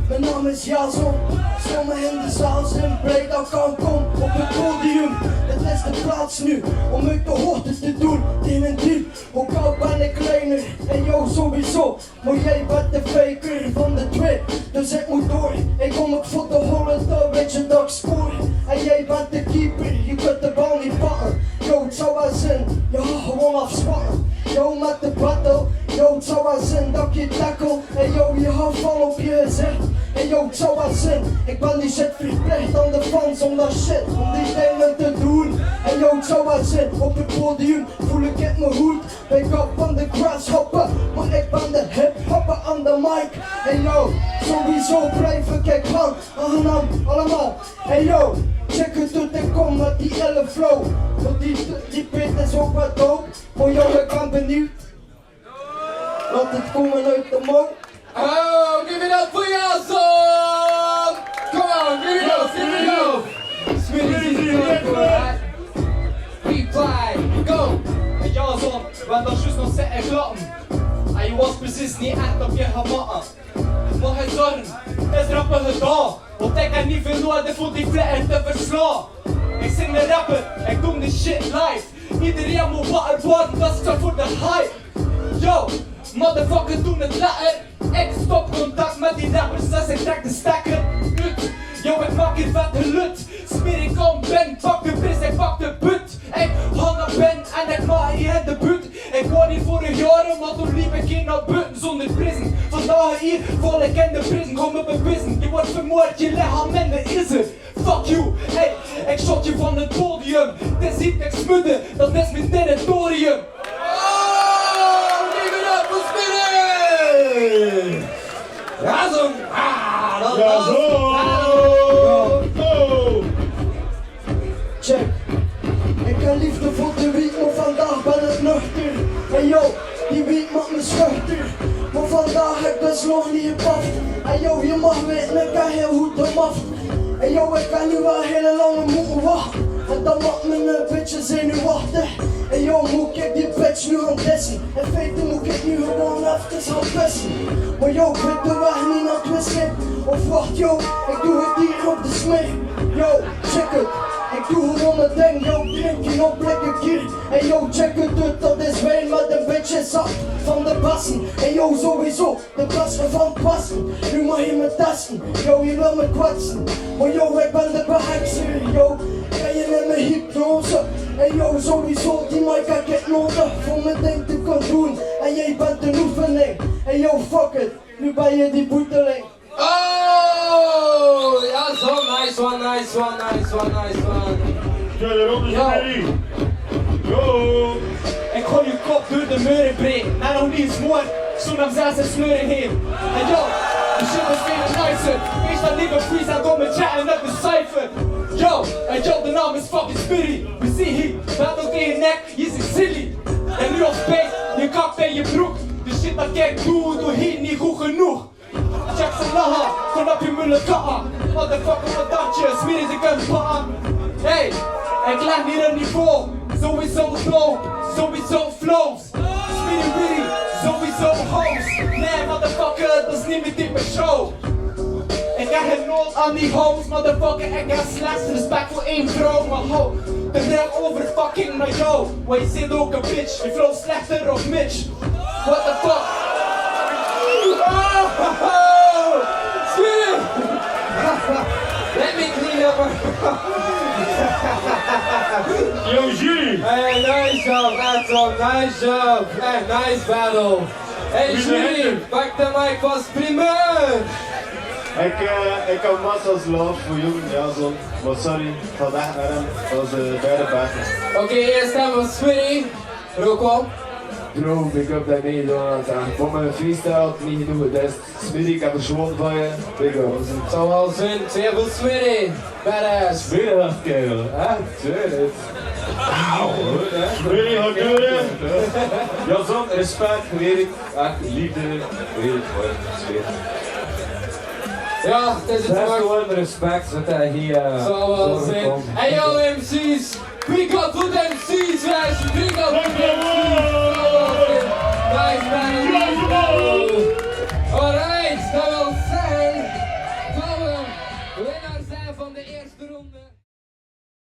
Mijn naam is Jason. Stel me in de zaal, zijn breed, dan kan kom op het podium. Het is de plaats nu om uit de hoogtes te doen. In een diep, hoe koud ben ik kleiner. En jou sowieso, maar jij bent de faker van de twee. Dus ik moet door, ik kom ook voor de hollen, dan weet je dat ik spoor. En jij bent de keeper, je kunt de bal niet pakken. Yo, het zou wel zin, je gaat gewoon afspannen. Yo, met de battle, yo, het zou wel zin dat ik je tackle. En yo, je gaat vallen op je gezicht. En yo, het zou wel zin, ik ben die shit verplicht aan de fans om dat shit, om die dingen te doen. En yo, het zou wel zin, op het podium voel ik het me goed. Ik hop van de grasshopper, maar ik ben de hip-hopper aan de mic. En yo, sowieso blijf ik gaan, allemaal. En yo, check het tot ik kom met die elle flow. Want die beat is ook wat dope. Maar yo, ik ben benieuwd. Laat het komen uit de mond. Oh, give it up for Jason! Come on, give it up, give it up! Smitty's is good for that. Reply, go! Hey Jason, we hadden juist nog zitten klappen. En je was precies niet echt op je gemakken. Maar geen zorgen, is rappen gedaan. Want ik heb niet veel nodig voor die flitter te verslaan. Ik zing de rapper, ik doe die shit live. Iedereen moet wakker worden, dat is voor de hype. Yo, motherfucker doen het lekker. Ik stop contact met die rappers, dus ik trek de stekker uit. Yo, ik maak hier vette lut. Smeer ik om ben, pak de pris, ik pak de put. Ik hang op ben en ik maak hier in de buurt. Ik woon hier vorig jaar, maar toen liep ik hier naar buiten zonder prison. Vandaag hier val ik in de prison, kom op een prison. Je wordt vermoord, je lichaam in de issen. Fuck you, hey, ik shot je van het podium. Dit ziet ik smudden, dat is mijn territorium. Jason! Check. Ik heb liefde voor de wiet, maar vandaag ben ik nuchter. En yo, die wiet maakt me schuchter. Maar vandaag heb ik dus nog niet gepaft. En yo, je mag weten, ik heb heel goed de maft. En yo, ik kan nu wel hele lange moeten wachten. En dan maakt mijn bitch zenuwachtig. En yo, moet ik die bitch nu gaan dissen. In feite moet ik nu gewoon even gaan pissen. Maar yo, ik weet de weg niet naar het wc. Of wacht yo, ik doe het hier op de smeer. Yo, check het. Ik doe gewoon mijn ding, yo, drink je nog blikken kier. En yo, check het uit, dat is wijn met een beetje zat van de bassen. En yo, sowieso, de beste van het passen. Nu mag je me testen, yo, je wil me kwetsen. Maar yo, ik ben de behekser, yo. Kan je in mijn hypnose? En yo, sowieso, die mic heb ik nodig voor mijn ding te kunnen doen. En jij bent een oefening. En yo, fuck it, nu ben je die boeteling. Oh, Jason, nice one, nice one, nice one, nice one. Ja, de ronde is ready. Go! Ik gooi je kop door de muren breken. En nog niet eens mooi, zo'n hem 6 sleuren heen. En yo, de shit is veel nicer. Wees dat liever freeze door me chatten met de cijfer. Yo, en yo, de naam is fucking Spitty. We zien hier, battle tegen nek, je zit silly. En nu als beest, je kakt in je broek. De shit dat ik doe hier niet goed genoeg. Check zijn lachen, kon op je mullen katten. Motherfucker, wat dacht je, smeer is ik een pakken. Hey, ik leg hier een niveau. Sowieso dope, sowieso flows. Smeer witty, sowieso host. Nee, motherfucker, dat is niet mijn type show. Ik heb geen nood aan die hoes, motherfucker. Ik heb slechts respect voor één vrouw, maar ho. De rek over fucking naar jou. Maar je zit ook een bitch, je flow slechter of Mitch. What the fuck? Let me clean up. Yo, Julie! Hey, nice job, Edson, nice job. Hey, nice battle. Hey, Julie, pak de mic als primeur. Ik had massa's love voor Jong Jason, maar sorry, ik ga weg naar hem, dat was de derde battle. Oké, eerst hebben we Smitty. Rocco. Bro, big up dat mee gedaan aan het aan. Voor mijn freestyle niet genoeg getest. Smitty, ik heb er gewoon van je, big up. Het zal wel zijn, twee voor Smitty. Badass. Tweede kerel, hè? Tweede. Auw, goed hè? Smitty, gaat deuren! Jason, respect, weet ik, echt liefde, weet ik, hoor, zweer. Ja, het is het Best waard. gewoon respect wat hij hier Zal wel zo zijn. komt. Hey yo MC's, we got good MC's, guys.